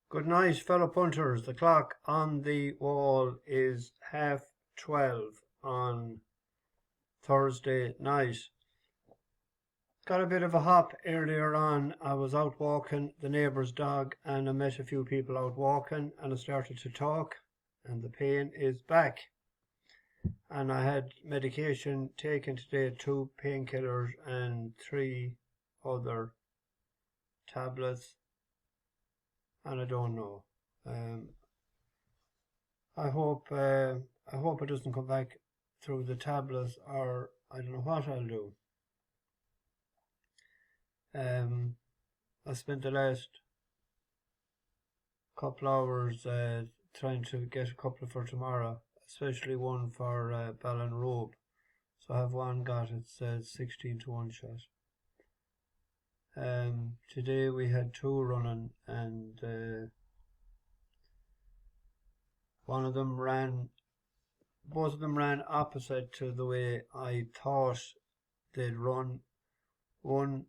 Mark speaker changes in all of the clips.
Speaker 1: Good night, fellow punters. The clock on the wall is 12:30 on Thursday night. Got a bit of a hop earlier on. I was out walking the neighbour's dog and I met a few people out walking and I started to talk and the pain is back. And I had medication taken today, 2 painkillers and 3 other tablets, and I don't know. I hope it doesn't come back through the tablets, or I don't know what I'll do. I spent the last couple hours trying to get a couple for tomorrow, especially one for Ballinrobe. So I have one got, it's 16 to 1 shot. Today we had 2 running and both of them ran opposite to the way I thought they'd run. One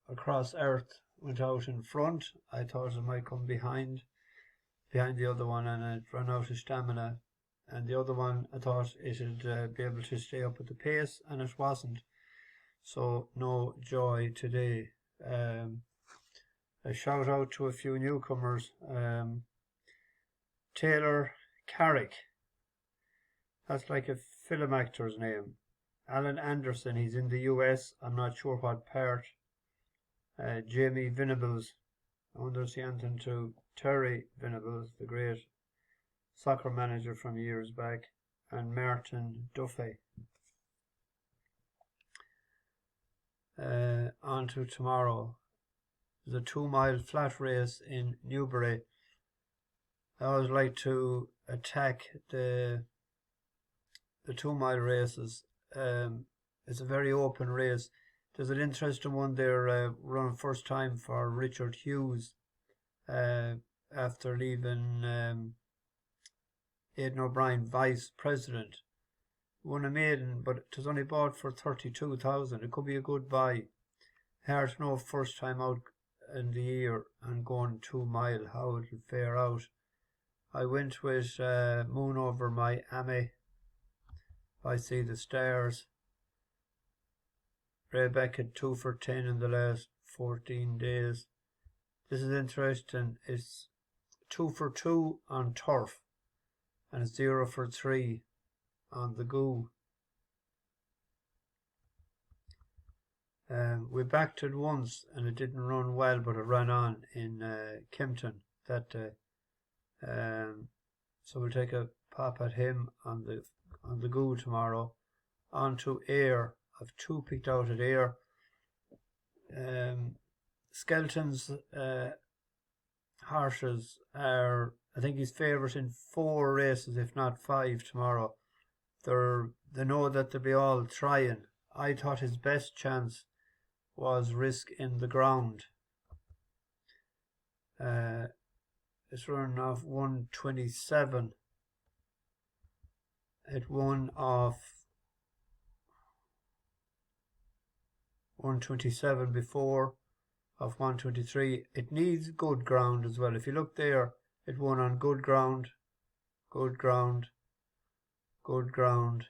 Speaker 1: across earth went out in front. I thought it might come behind the other one, and it ran out of stamina. And the other one, I thought it'd be able to stay up at the pace, and it wasn't. So no joy today. A shout out to a few newcomers. Taylor Carrick. That's like a film actor's name. Alan Anderson, he's in the US. I'm not sure what part. Jamie Venables. I wonder if he anything to Terry Venables, the great soccer manager from years back, and Martin Duffy. On to tomorrow. There's a 2-mile flat race in Newbury. I always like to attack the 2-mile races. It's a very open race. There's an interesting one there run first time for Richard Hughes after leaving Aidan O'Brien vice president. Won a maiden, but it was only bought for 32,000. It could be a good buy. Hard to know first time out in the year and going 2 mile how it'll fare out. I went with Moon Over My Amy. I See the Stars. Rebecca 2 for 10 in the last 14 days. This is interesting. It's 2 for 2 on turf and 0 for 3 on the goo. We backed it once and it didn't run well, but it ran on in Kempton that day. So we'll take a pop at him on the goo tomorrow. On to Ayr. I've 2 picked out at Ayr. Skelton's horses are, I think he's favourite in 4 races, if not 5 tomorrow. They know that they'll be all trying. I thought his best chance was Riskintheground. It's running off 127. It won off 127 before, of 123. It needs good ground as well. If you look there, it won on good ground, good ground, good ground,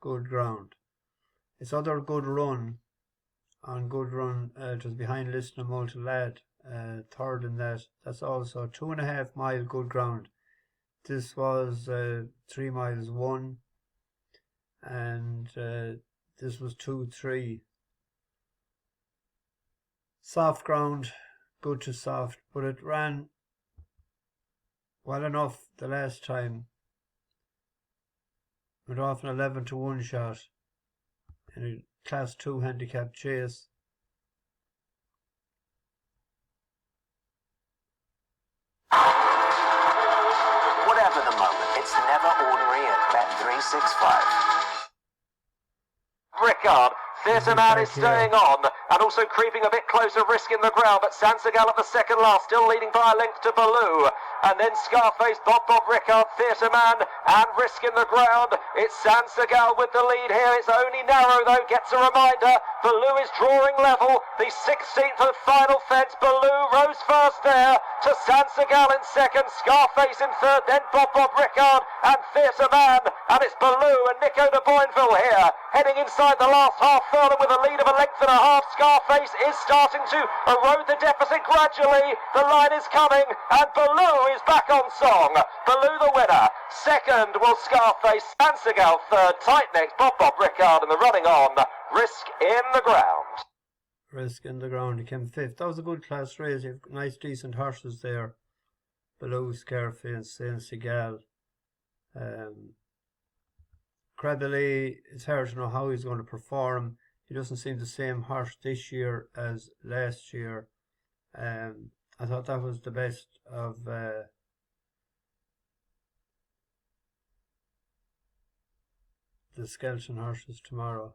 Speaker 1: good ground. Its other good run on good run, it was behind Listener Multi Lad, third in that. That's also 2.5 mile good ground. This was 3 miles 1, and this was 2-3. Soft ground, good to soft, but it ran well enough the last time. Went off an 11 to 1 shot in a class 2 handicapped chase.
Speaker 2: Whatever the moment, it's never ordinary at Bet365. Rickard Theatre Man is staying on, and also creeping a bit closer, risking the ground, but Sansegal at the second last, still leading by a length to Baloo, and then Scarface, Bob Rickard, Theatre Man, and risking the ground. It's Sansegal with the lead here. It's only narrow though, gets a reminder. Baloo is drawing level, the 16th and final fence. Baloo rose first there to Sansegal in second, Scarface in third, then Bob Rickard and Theatre Man, and it's Baloo and Nico de Boinville here, heading inside the last half furlong with a lead of a length and a half. Scarface is starting to erode the deficit gradually. The line is coming, and Baloo is back on song. Baloo the winner. Second was Scarface, Sansegal third, tight next Bob Rickard, and the running on, Risk in the Ground.
Speaker 1: Risk in the Ground, he came fifth. That was a good class race. You have nice decent horses there. Baloo, Scarface, Sansegal. Cradley, it's hard to know how he's going to perform. He doesn't seem the same horse this year as last year. I thought that was the best of the skeleton horses tomorrow.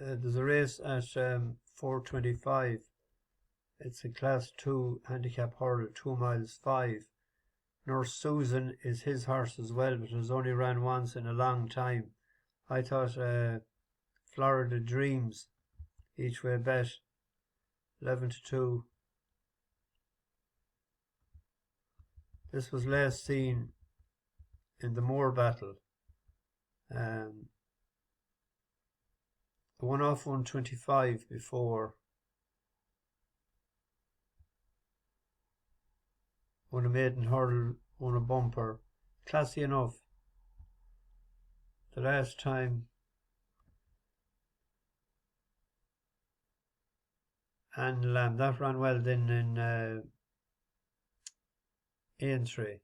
Speaker 1: There's a race at 4:25. It's a class 2 handicap hurdle, 2 miles 5. Nurse Susan is his horse as well, but has only ran once in a long time. I thought Florida Dreams, each way bet, 11-2. This was last seen in the Morebattle. One off 125 before. Won a maiden hurdle, won a bumper. Classy enough. The last time. And Lamb, that ran well then in Aintree.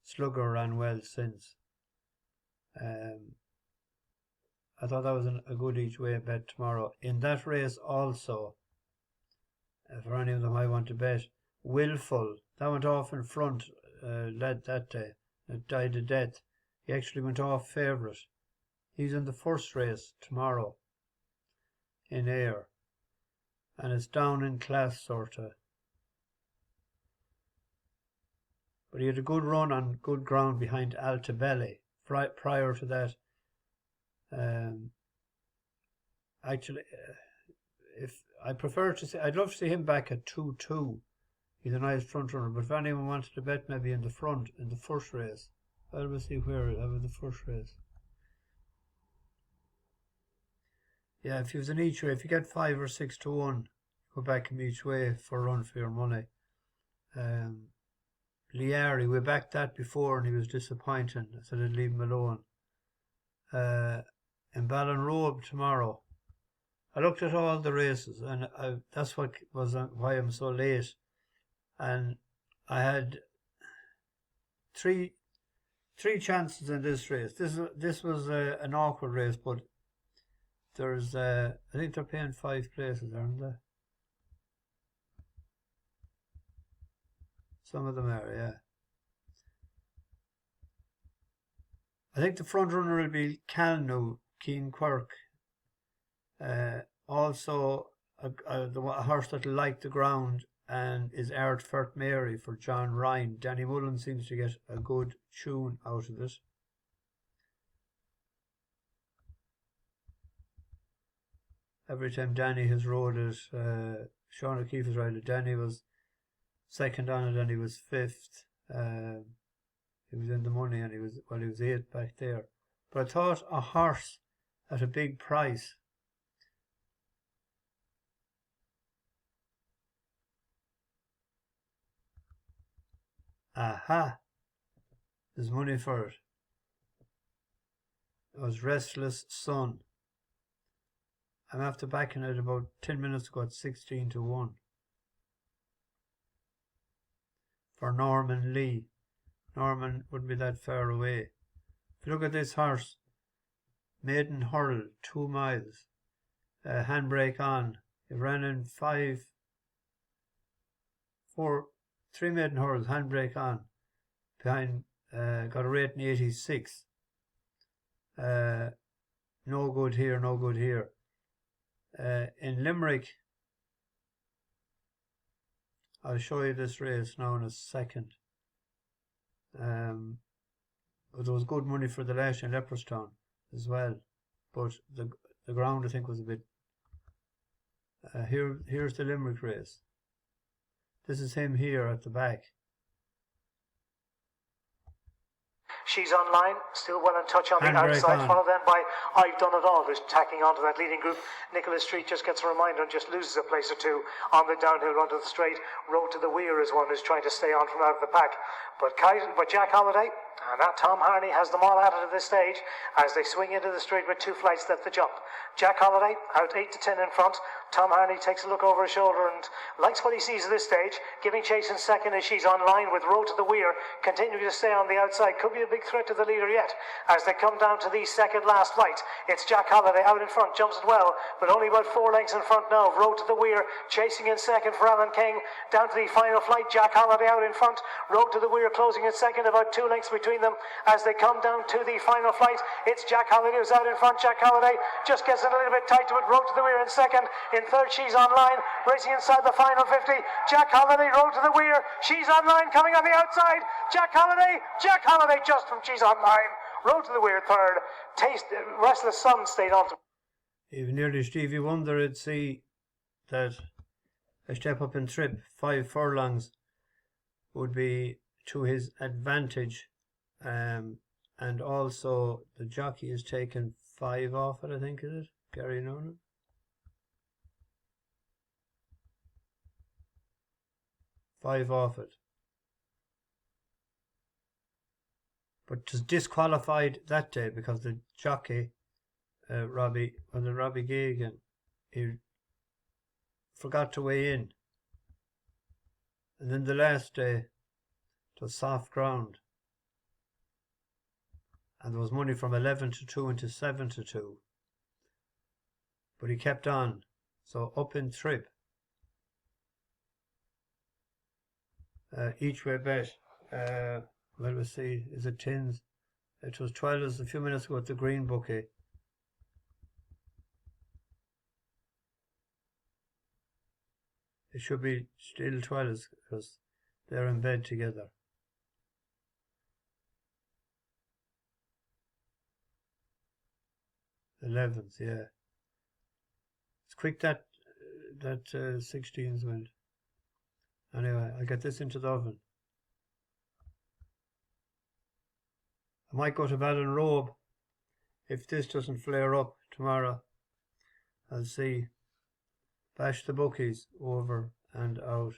Speaker 1: Slugger ran well since. I thought that was a good each way bet tomorrow. In that race also, for any of them I want to bet, Willful, that went off in front, led that day. It died a death. He actually went off favourite. He's in the first race tomorrow in Ayr. And it's down in class, sort of. But he had a good run on good ground behind Altabelli prior to that. Actually, if I prefer to see, I'd love to see him back at 2-2. He's a nice front runner, but if anyone wanted to bet maybe in the front, in the first race, we'll see where in the first race. Yeah, if he was in each way, if you get 5 or 6 to 1, go back him each way for a run for your money. Liari, we backed that before and he was disappointing. I said I'd leave him alone. In Ballinrobe tomorrow. I looked at all the races and that's what was why I'm so late. And I had three chances in this race. This was an awkward race, but there's I think they're paying 5 places, aren't they? Some of them are, yeah. I think the front runner will be Calno, Keen Quirk. Also, the horse that will like the ground and is Art Fert Mary for John Ryan. Danny Mullen seems to get a good tune out of it. Every time Danny has rode it, Sean O'Keefe has rode it. Danny was second on it and he was 5th. He was in the money and he was 8th back there. But I thought a horse at a big price. Aha! There's money for it. It was Restless Sun. I'm after backing it about 10 minutes ago at 16 to 1. For Norman Lee. Norman wouldn't be that far away. If you look at this horse, maiden hurdle, 2 miles, handbrake on. He ran in 5 three maiden hurdles, handbrake on, behind, got a rating 86. No good here, no good here. In Limerick, I'll show you this race now in a second. But there was good money for the lash in Leopardstown as well, but the ground I think was a bit. Here's the Limerick race. This is him here at the back.
Speaker 3: She's online, still well in touch on the
Speaker 1: Handbrake
Speaker 3: outside,
Speaker 1: on.
Speaker 3: followed then by I've Done It All, who's tacking onto that leading group. Nicholas Street just gets a reminder and just loses a place or two on the downhill run to the straight. Road to the Weir is one who's trying to stay on from out of the pack. But Jack Holliday and that Tom Harney has them all at it at this stage as they swing into the straight with 2 flights left to jump. Jack Holliday out 8 to 10 in front. Tom Harney takes a look over his shoulder and likes what he sees at this stage, giving chase in second as she's on line with Road to the Weir continuing to stay on the outside. Could be a big threat to the leader yet as they come down to the second last flight. It's Jack Holliday out in front, jumps it well, but only about 4 lengths in front now. Road to the Weir chasing in second for Alan King. Down to the final flight, Jack Holliday out in front. Road to the Weir closing in second, about 2 lengths between them as they come down to the final flight. It's Jack Holliday who's out in front. Jack Holliday just gets a little bit tight to it. Road to the Weir in second. In third, she's online, racing inside the final 50. Jack Holliday, Road to the Weir. She's online, coming on the outside. Jack Holliday just from she's online. Road to the Weir third. Restless Sun stayed on to.
Speaker 1: Even nearly Stevie Wonder would see that a step up in trip, 5 furlongs, would be to his advantage. And also the jockey is taking 5 off it, I think, is it? Gary Noonan. Five off it. But it was disqualified that day because the jockey, Robbie Gay again, he forgot to weigh in. And then the last day, it was soft ground. And there was money from 11 to 2 into 7 to 2. But he kept on. So up in trip. Each way bet. Well, we'll see. Is it tins? It was 12 a few minutes ago at the green bookie. It should be still 12 because they're in bed together. '11th, yeah. It's quick that 16s went. Anyway, I'll get this into the oven. I might go to Ballinrobe if this doesn't flare up tomorrow. I'll see. Bash the bookies over and out.